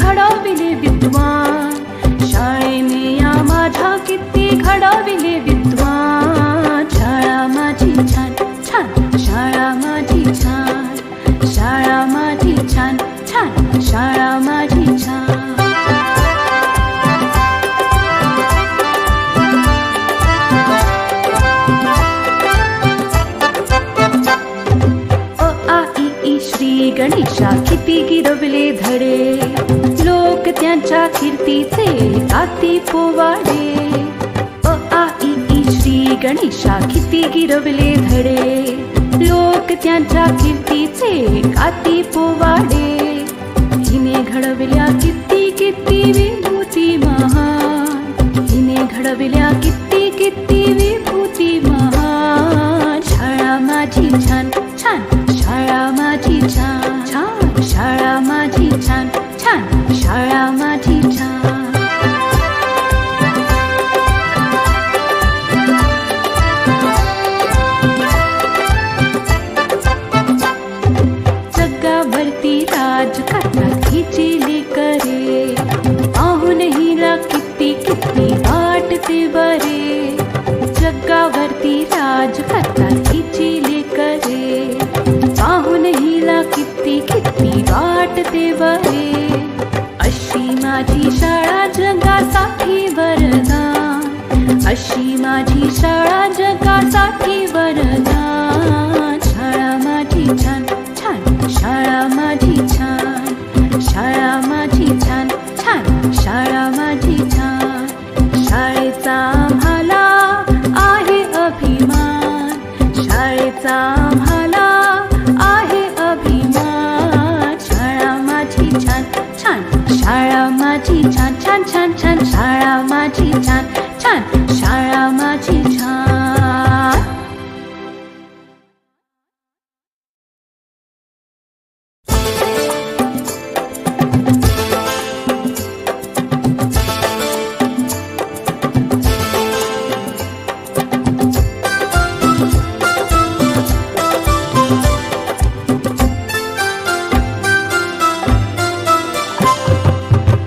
घडविले विद्वान, शाळेने या माझ्या किती घडविले विद्वान. शाळा माझी छान छान, शाळा माझी छान, शाळा माझी छान छान, शाळा माझी छान. श्री गणेशा किती गिरवले धडे, लोक त्यांच्या कीर्तीचे गाती पोवाडे. अ आ इ ई श्री गणेशा किती गिरवले धडे, लोक त्यांच्या कीर्तीचे गाती पोवाडे. हिने घडविल्या किती किती विभूती महान, हिने घडविल्या किती किती विभूती महान. शाळा माझी छान छान, शाळा माझी छान छान, शाळा माझी छान छान, शाळा माझी छान. जगावरती राज करतात हिची लेकरे, पाहून हिला किती किती वाटते बरे. जगावरती राज करतात हिची लेकरे, पाहून हिला किती किती वाटते बरे. अशी माझी शाळा जगासाठी वरदान, अशी माझी शाळा जगासाठी वरदान. शाळा माझी छान छान, शाळा माझी छान, शाळा माझी छान छान, शाळा माझी छान. शाळेचा आम्हाला आहे अभिमान, शाळेचा आम्हाला आहे अभिमान. शाळा माझी छान छान, शाळा माझी छान छान छान छान, शाळा माझी छान छान, शाळा माझी छान.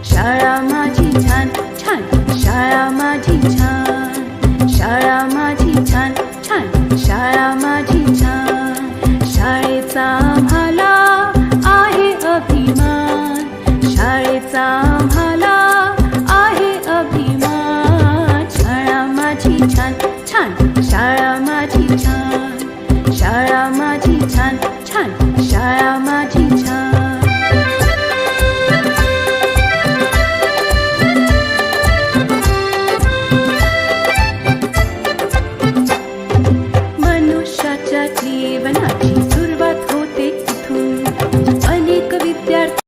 शाळा माझी छान छान, शाळा माझी छान, शाळा माझी छान छान, शाळा माझी छान. शाळेचा आम्हाला आहे अभिमान, शाळेचा आम्हाला आहे अभिमान. शाळा माझी छान छान, शाळा माझी छान.